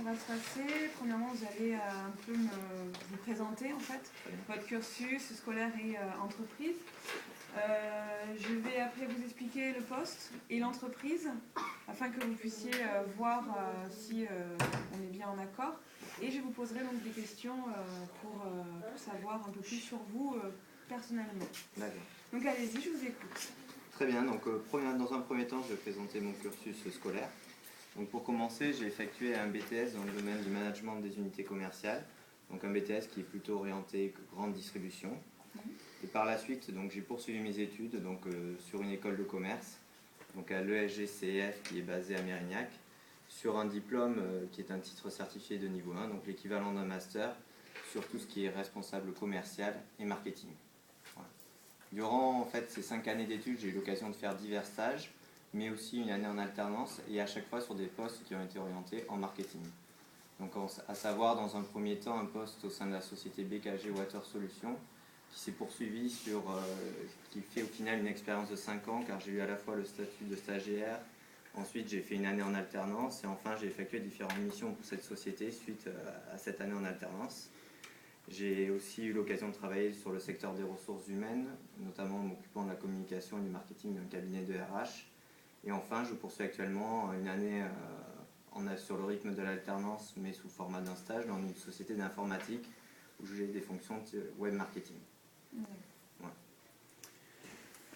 ça va se passer. Premièrement, vous allez un peu vous présenter en fait, votre cursus scolaire et entreprise. Je vais après vous expliquer le poste et l'entreprise afin que vous puissiez voir si on est bien en accord. Et je vous poserai donc des questions pour savoir un peu plus sur vous personnellement. D'accord. Donc allez-y, je vous écoute. Très bien, donc dans un premier temps, je vais présenter mon cursus scolaire. Donc pour commencer, j'ai effectué un BTS dans le domaine du management des unités commerciales, donc un BTS qui est plutôt orienté grande distribution. Et par la suite, donc j'ai poursuivi mes études donc, sur une école de commerce, donc à l'ESG-CEF qui est basée à Mérignac, sur un diplôme qui est un titre certifié de niveau 1, donc l'équivalent d'un master, sur tout ce qui est responsable commercial et marketing. Voilà. Durant en fait, ces 5 années d'études, j'ai eu l'occasion de faire divers stages, mais aussi une année en alternance, et à chaque fois sur des postes qui ont été orientés en marketing. Donc à savoir, dans un premier temps, un poste au sein de la société BKG Water Solutions, qui s'est poursuivi qui fait au final une expérience de 5 ans, car j'ai eu à la fois le statut de stagiaire, ensuite j'ai fait une année en alternance, et enfin j'ai effectué différentes missions pour cette société suite à cette année en alternance. J'ai aussi eu l'occasion de travailler sur le secteur des ressources humaines, notamment en m'occupant de la communication et du marketing d'un cabinet de RH. Et enfin, je poursuis actuellement une année sur le rythme de l'alternance, mais sous format d'un stage dans une société d'informatique où j'ai des fonctions de web marketing. Ouais.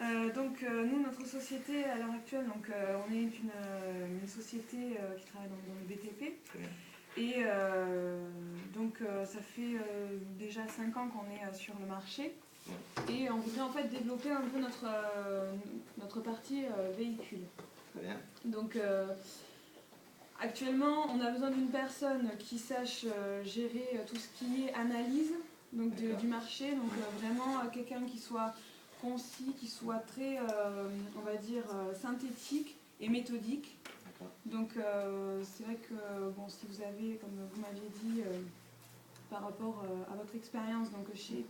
Nous, notre société à l'heure actuelle, on est une société qui travaille dans le BTP. Très bien. Et ça fait déjà 5 ans qu'on est sur le marché. Ouais. Et on voudrait en fait développer un peu notre partie véhicule. Très bien. Donc actuellement, on a besoin d'une personne qui sache gérer tout ce qui est analyse du marché. Donc vraiment quelqu'un qui soit concis, qui soit très, on va dire, synthétique et méthodique. Donc c'est vrai que si vous avez, comme vous m'aviez dit, par rapport à votre expérience chez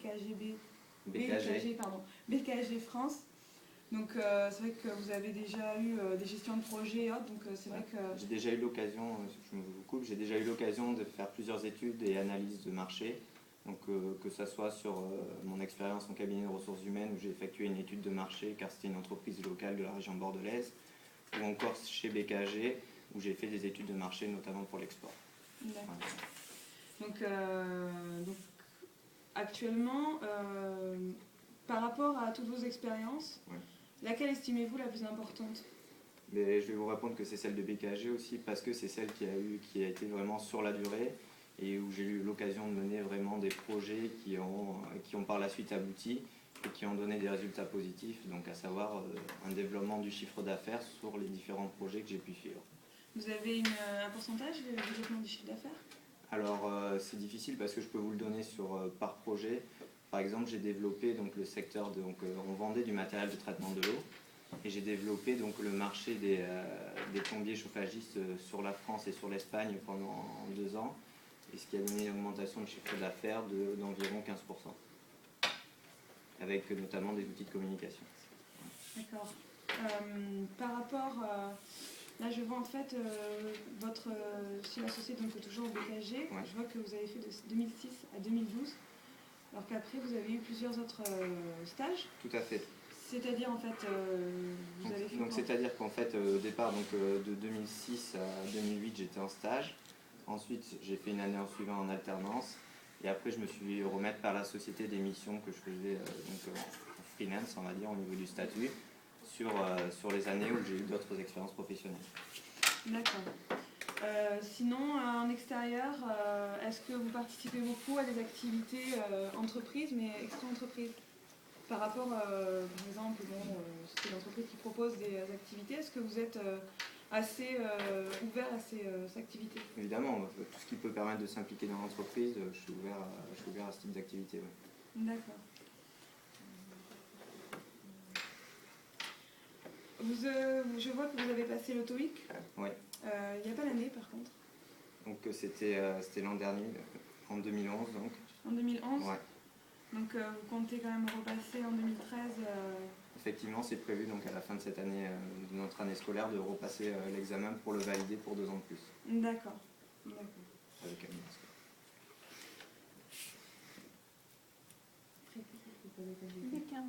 BKG France, donc c'est vrai que vous avez déjà eu des gestions de projet et autres, donc c'est vrai que... J'ai déjà eu l'occasion, je me coupe, j'ai déjà eu l'occasion de faire plusieurs études et analyses de marché, donc que ce soit sur mon expérience en cabinet de ressources humaines où j'ai effectué une étude de marché car c'était une entreprise locale de la région bordelaise, ou encore chez BKG où j'ai fait des études de marché notamment pour l'export. D'accord. Donc actuellement, par rapport à toutes vos expériences, ouais, laquelle estimez-vous la plus importante? Mais je vais vous répondre que c'est celle de BKG aussi parce que c'est celle qui a été vraiment sur la durée et où j'ai eu l'occasion de mener vraiment des projets qui ont par la suite abouti et qui ont donné des résultats positifs, donc à savoir un développement du chiffre d'affaires sur les différents projets que j'ai pu suivre. Vous avez un pourcentage de développement du chiffre d'affaires? Alors c'est difficile parce que je peux vous le donner par projet. Par exemple, j'ai développé le secteur, on vendait du matériel de traitement de l'eau et j'ai développé le marché des plombiers chauffagistes sur la France et sur l'Espagne pendant 2 ans, et ce qui a donné une augmentation de chiffre d'affaires d'environ 15%, avec notamment des outils de communication. D'accord. Par rapport... Là, je vois en fait si la société est toujours au BKG, ouais, je vois que vous avez fait de 2006 à 2012, alors qu'après vous avez eu plusieurs autres stages. Tout à fait. C'est-à-dire en fait, vous avez fait... C'est-à-dire qu'en fait, au départ, de 2006 à 2008, j'étais en stage. Ensuite, j'ai fait une année en suivant en alternance. Et après, je me suis remettre par la société des missions que je faisais en freelance, on va dire, au niveau du statut, sur les années où j'ai eu d'autres expériences professionnelles. D'accord. Sinon, en extérieur, est-ce que vous participez beaucoup à des activités entreprises, mais extra-entreprises? Par rapport, par exemple, c'est l'entreprise qui propose des activités, est-ce que vous êtes assez ouvert à ces activités? Évidemment, tout ce qui peut permettre de s'impliquer dans l'entreprise, je suis ouvert à ce type d'activité. Oui. D'accord. Je vois que vous avez passé le TOEIC. Oui. Il n'y a pas l'année par contre. Donc c'était l'an dernier, en 2011 donc. En 2011 ? Ouais. Donc vous comptez quand même repasser en 2013 Effectivement, c'est prévu donc à la fin de cette année, de notre année scolaire, de repasser l'examen pour le valider pour 2 ans de plus. D'accord. D'accord. avec un meilleur score. Vous avez 15.